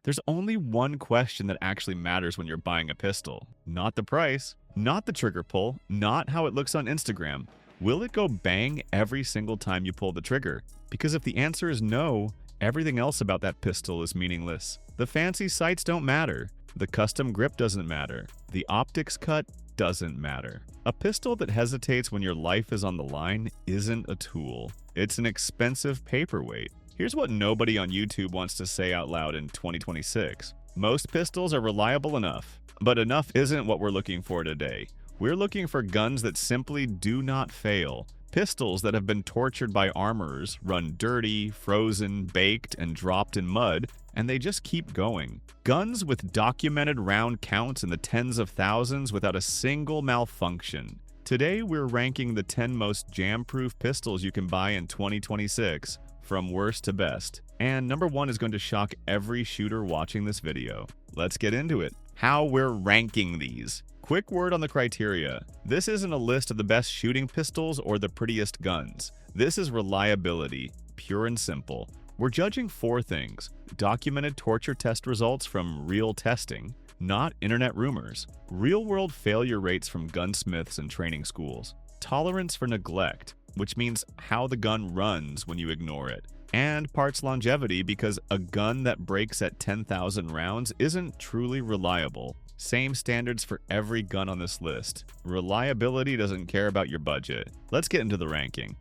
There's only one question that actually matters when you're buying a pistol. Not the price, not the trigger pull, not how it looks on Instagram. Will it go bang every single time you pull the trigger? Because if the answer is no, everything else about that pistol is meaningless. The fancy sights don't matter. The custom grip doesn't matter. The optics cut doesn't matter. A pistol that hesitates when your life is on the line isn't a tool. It's an expensive paperweight. Here's what nobody on YouTube wants to say out loud in 2026. Most pistols are reliable enough, but enough isn't what we're looking for today. We're looking for guns that simply do not fail. Pistols that have been tortured by armorers, run dirty, frozen, baked, and dropped in mud, and they just keep going. Guns with documented round counts in the tens of thousands without a single malfunction. Today, we're ranking the 10 most jam-proof pistols you can buy in 2026, from worst to best. And number 1 is going to shock every shooter watching this video. Let's get into it. How we're ranking these. Quick word on the criteria. This isn't a list of the best shooting pistols or the prettiest guns. This is reliability, pure and simple. We're judging 4 things: documented torture test results from real testing, not internet rumors, real-world failure rates from gunsmiths and training schools, tolerance for neglect, which means how the gun runs when you ignore it, and parts longevity, because a gun that breaks at 10,000 rounds isn't truly reliable. Same standards for every gun on this list. Reliability doesn't care about your budget. Let's get into the ranking.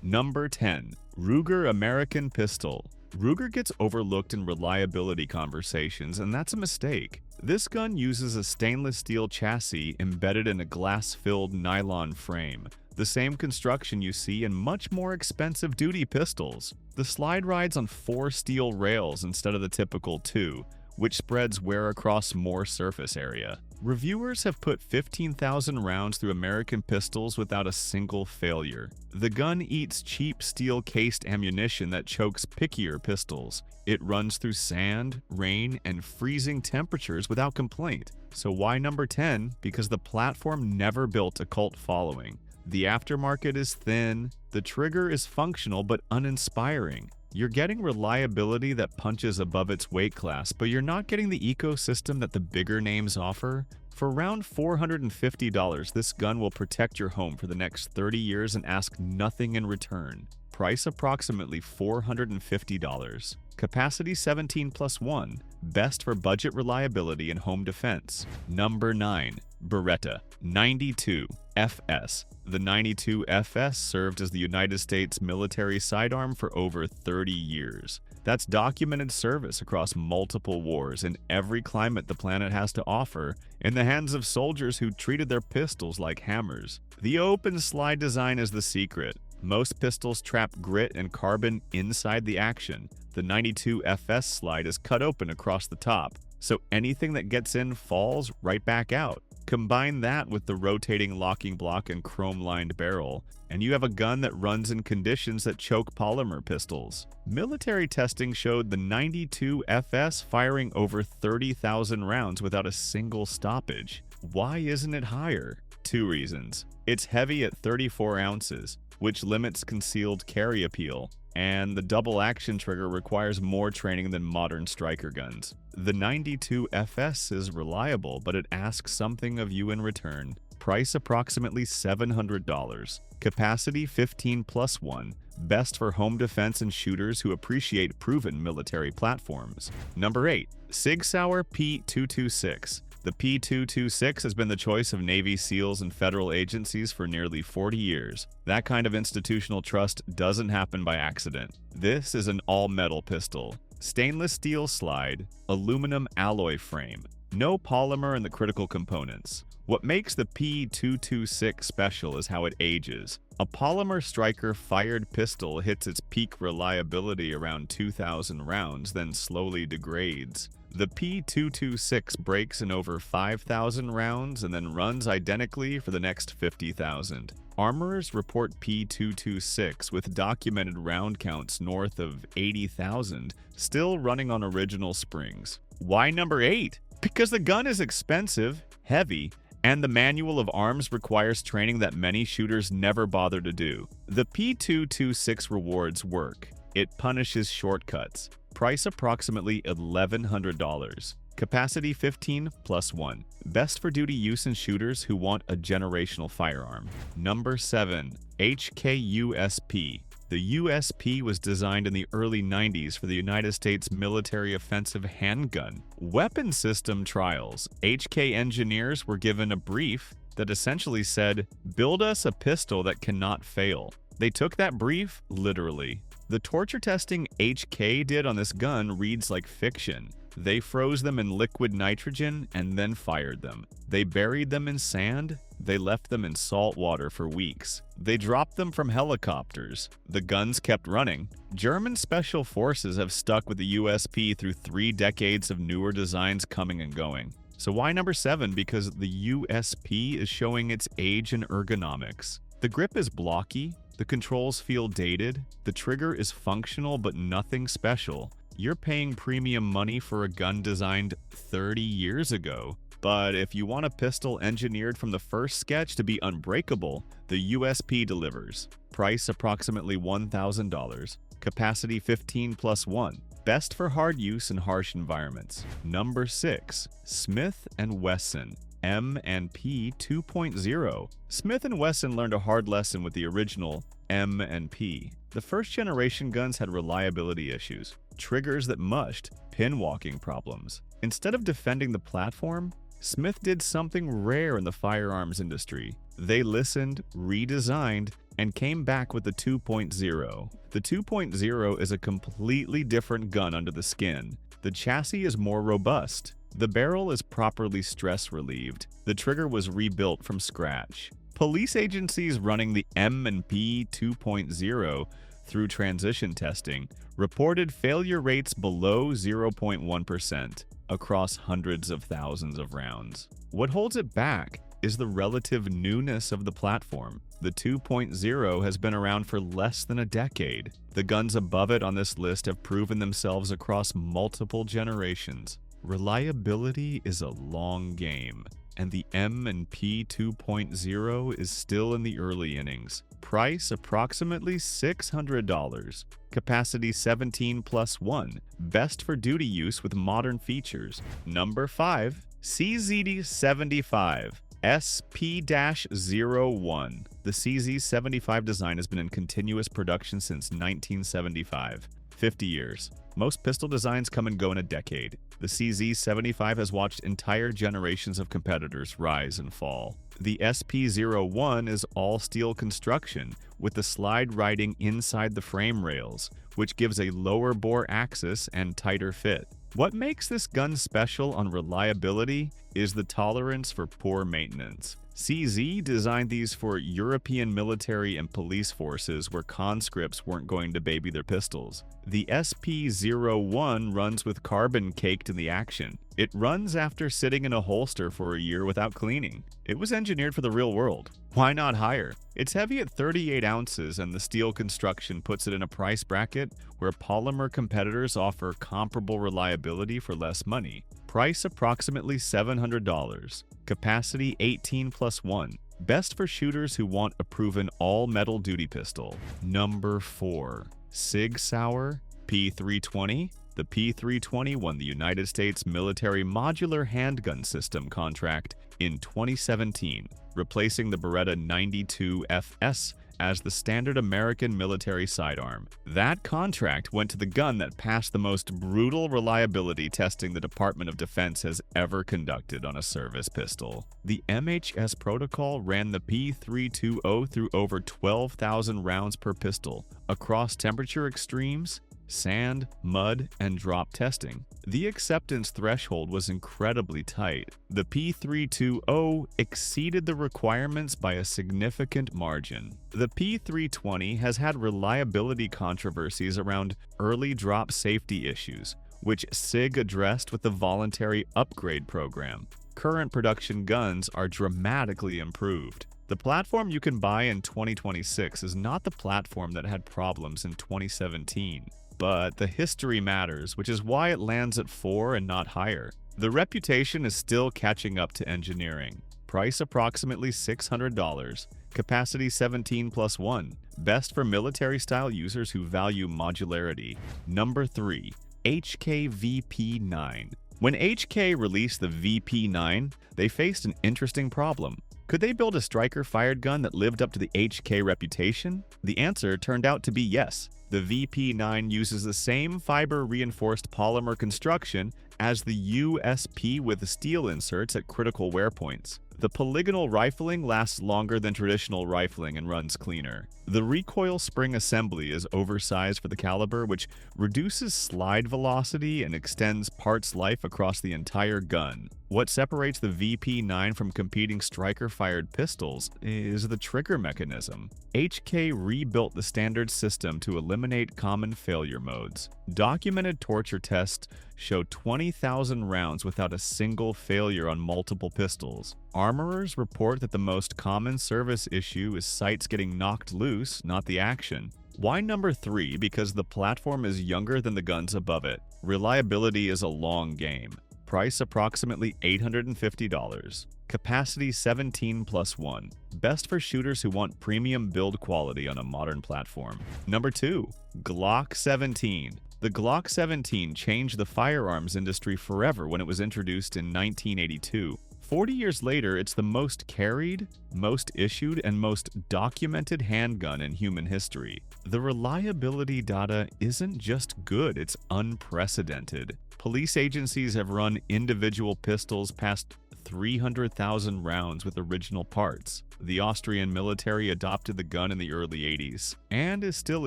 Number 10. Ruger American Pistol. Ruger gets overlooked in reliability conversations, and that's a mistake. This gun uses a stainless steel chassis embedded in a glass-filled nylon frame, the same construction you see in much more expensive duty pistols. The slide rides on 4 steel rails instead of the typical 2, which spreads wear across more surface area. Reviewers have put 15,000 rounds through American pistols without a single failure. The gun eats cheap steel-cased ammunition that chokes pickier pistols. It runs through sand, rain, and freezing temperatures without complaint. So why number 10? Because the platform never built a cult following. The aftermarket is thin, the trigger is functional but uninspiring. You're getting reliability that punches above its weight class, but you're not getting the ecosystem that the bigger names offer. For around $450, this gun will protect your home for the next 30 years and ask nothing in return. Price approximately $450. Capacity 17+1. Best for budget reliability and home defense. Number 9. Beretta 92 FS. The 92 FS served as the United States military sidearm for over 30 years. That's documented service across multiple wars in every climate the planet has to offer, in the hands of soldiers who treated their pistols like hammers. The open slide design is the secret. Most pistols trap grit and carbon inside the action. The 92 FS slide is cut open across the top, so anything that gets in falls right back out. Combine that with the rotating locking block and chrome-lined barrel, and you have a gun that runs in conditions that choke polymer pistols. Military testing showed the 92 FS firing over 30,000 rounds without a single stoppage. Why isn't it higher? 2 reasons. It's heavy at 34 ounces, which limits concealed carry appeal, and the double action trigger requires more training than modern striker guns. The 92 FS is reliable, but it asks something of you in return. Price approximately $700. Capacity 15+1. Best for home defense and shooters who appreciate proven military platforms. Number 8. SIG SAUER P226. The P226 has been the choice of Navy SEALs and federal agencies for nearly 40 years. That kind of institutional trust doesn't happen by accident. This is an all-metal pistol. Stainless steel slide, aluminum alloy frame, no polymer in the critical components. What makes the P226 special is how it ages. A polymer striker fired pistol hits its peak reliability around 2,000 rounds, then slowly degrades. The P226 breaks in over 5,000 rounds and then runs identically for the next 50,000. Armorers report P226 with documented round counts north of 80,000, still running on original springs. Why number 8? Because the gun is expensive, heavy, and the manual of arms requires training that many shooters never bother to do. The P226 rewards work. It punishes shortcuts. Price approximately $1,100. Capacity 15 plus 1. Best for duty use in shooters who want a generational firearm. Number 7. HKUSP. The USP was designed in the early 90s for the United States military offensive handgun. Weapon system trials. HK engineers were given a brief that essentially said, "Build us a pistol that cannot fail." They took that brief literally. The torture testing HK did on this gun reads like fiction. They froze them in liquid nitrogen and then fired them. They buried them in sand. They left them in salt water for weeks. They dropped them from helicopters. The guns kept running. German special forces have stuck with the USP through 3 decades of newer designs coming and going. So why number 7? Because the USP is showing its age and ergonomics. The grip is blocky. The controls feel dated. The trigger is functional but nothing special. You're paying premium money for a gun designed 30 years ago. But if you want a pistol engineered from the first sketch to be unbreakable, the USP delivers. Price approximately $1,000. Capacity 15 plus 1. Best for hard use in harsh environments. Number 6. Smith & Wesson M&P 2.0. Smith & Wesson learned a hard lesson with the original M&P. The first generation guns had reliability issues, triggers that mushed, pin walking problems. Instead of defending the platform, Smith did something rare in the firearms industry. They listened, redesigned, and came back with the 2.0. The 2.0 is a completely different gun under the skin. The chassis is more robust. The barrel is properly stress relieved. The trigger was rebuilt from scratch. Police agencies running the M&P 2.0 through transition testing reported failure rates below 0.1% across hundreds of thousands of rounds. What holds it back is the relative newness of the platform. The 2.0 has been around for less than a decade. The guns above it on this list have proven themselves across multiple generations. Reliability is a long game, and the M&P 2.0 is still in the early innings. Price approximately $600. Capacity 17 plus 1. Best for duty use with modern features. Number 5. CZ75 SP-01. The CZ75 design has been in continuous production since 1975. 50 years. Most pistol designs come and go in a decade. The CZ75 has watched entire generations of competitors rise and fall. The SP-01 is all-steel construction, with the slide riding inside the frame rails, which gives a lower bore axis and tighter fit. What makes this gun special on reliability is the tolerance for poor maintenance. CZ designed these for European military and police forces where conscripts weren't going to baby their pistols. The SP-01 runs with carbon caked in the action. It runs after sitting in a holster for a year without cleaning. It was engineered for the real world. Why not higher? It's heavy at 38 ounces, and the steel construction puts it in a price bracket where polymer competitors offer comparable reliability for less money. Price approximately $700. Capacity 18 plus 1. Best for shooters who want a proven all-metal duty pistol. Number 4. SIG SAUER P320. The P320 won the United States Military Modular Handgun System contract in 2017, replacing the Beretta 92 FS as the standard American military sidearm. That contract went to the gun that passed the most brutal reliability testing the Department of Defense has ever conducted on a service pistol. The MHS protocol ran the P320 through over 12,000 rounds per pistol across temperature extremes, sand, mud, and drop testing. The acceptance threshold was incredibly tight. The P320 exceeded the requirements by a significant margin. The P320 has had reliability controversies around early drop safety issues, which SIG addressed with the voluntary upgrade program. Current production guns are dramatically improved. The platform you can buy in 2026 is not the platform that had problems in 2017. But the history matters, which is why it lands at 4 and not higher. The reputation is still catching up to engineering. Price approximately $600. Capacity 17 plus 1. Best for military-style users who value modularity. Number 3. HK-VP9. When HK released the VP9, they faced an interesting problem. Could they build a striker-fired gun that lived up to the HK reputation? The answer turned out to be yes. The VP9 uses the same fiber-reinforced polymer construction as the USP with steel inserts at critical wear points. The polygonal rifling lasts longer than traditional rifling and runs cleaner. The recoil spring assembly is oversized for the caliber, which reduces slide velocity and extends parts life across the entire gun. What separates the VP9 from competing striker-fired pistols is the trigger mechanism. HK rebuilt the standard system to eliminate common failure modes. Documented torture tests show 20,000 rounds without a single failure on multiple pistols. Armorers report that the most common service issue is sights getting knocked loose, not the action. Why number 3? Because the platform is younger than the guns above it. Reliability is a long game. Price approximately $850. Capacity 17+1. Best for shooters who want premium build quality on a modern platform. Number 2. GLOCK 17. The GLOCK 17 changed the firearms industry forever when it was introduced in 1982. 40 years later, it's the most carried, most issued, and most documented handgun in human history. The reliability data isn't just good, it's unprecedented. Police agencies have run individual pistols past 300,000 rounds with original parts. The Austrian military adopted the gun in the early 80s and is still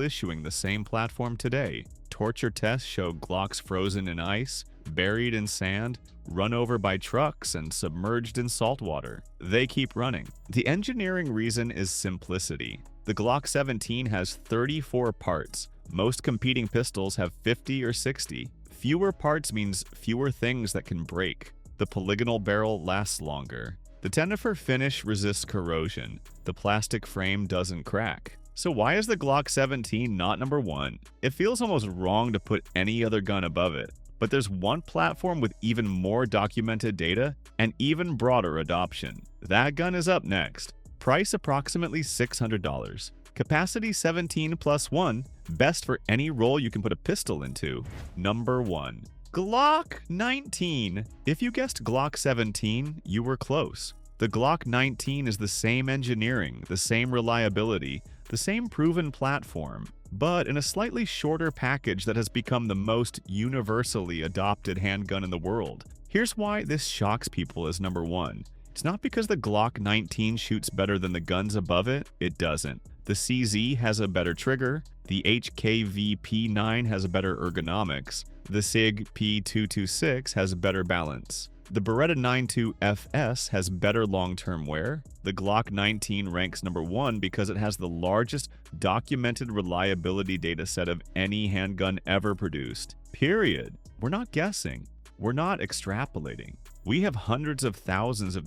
issuing the same platform today. Torture tests show Glocks frozen in ice, buried in sand, run over by trucks, and submerged in salt water. They keep running. The engineering reason is simplicity. The Glock 17 has 34 parts. Most competing pistols have 50 or 60. Fewer parts means fewer things that can break. The polygonal barrel lasts longer. The Tennifer finish resists corrosion. The plastic frame doesn't crack. So why is the Glock 17 not number 1? It feels almost wrong to put any other gun above it. But there's one platform with even more documented data and even broader adoption. That gun is up next. Price approximately $600. Capacity 17+1. Best for any role you can put a pistol into. Number 1. Glock 19. If you guessed Glock 17, you were close. The Glock 19 is the same engineering, the same reliability, the same proven platform, but in a slightly shorter package that has become the most universally adopted handgun in the world. Here's why this shocks people as number 1. It's not because the Glock 19 shoots better than the guns above it, it doesn't. The CZ has a better trigger, the HK-VP9 has better ergonomics, the SIG P226 has better balance. The Beretta 92 FS has better long-term wear. The Glock 19 ranks number 1 because it has the largest documented reliability data set of any handgun ever produced. Period. We're not guessing. We're not extrapolating. We have hundreds of thousands of these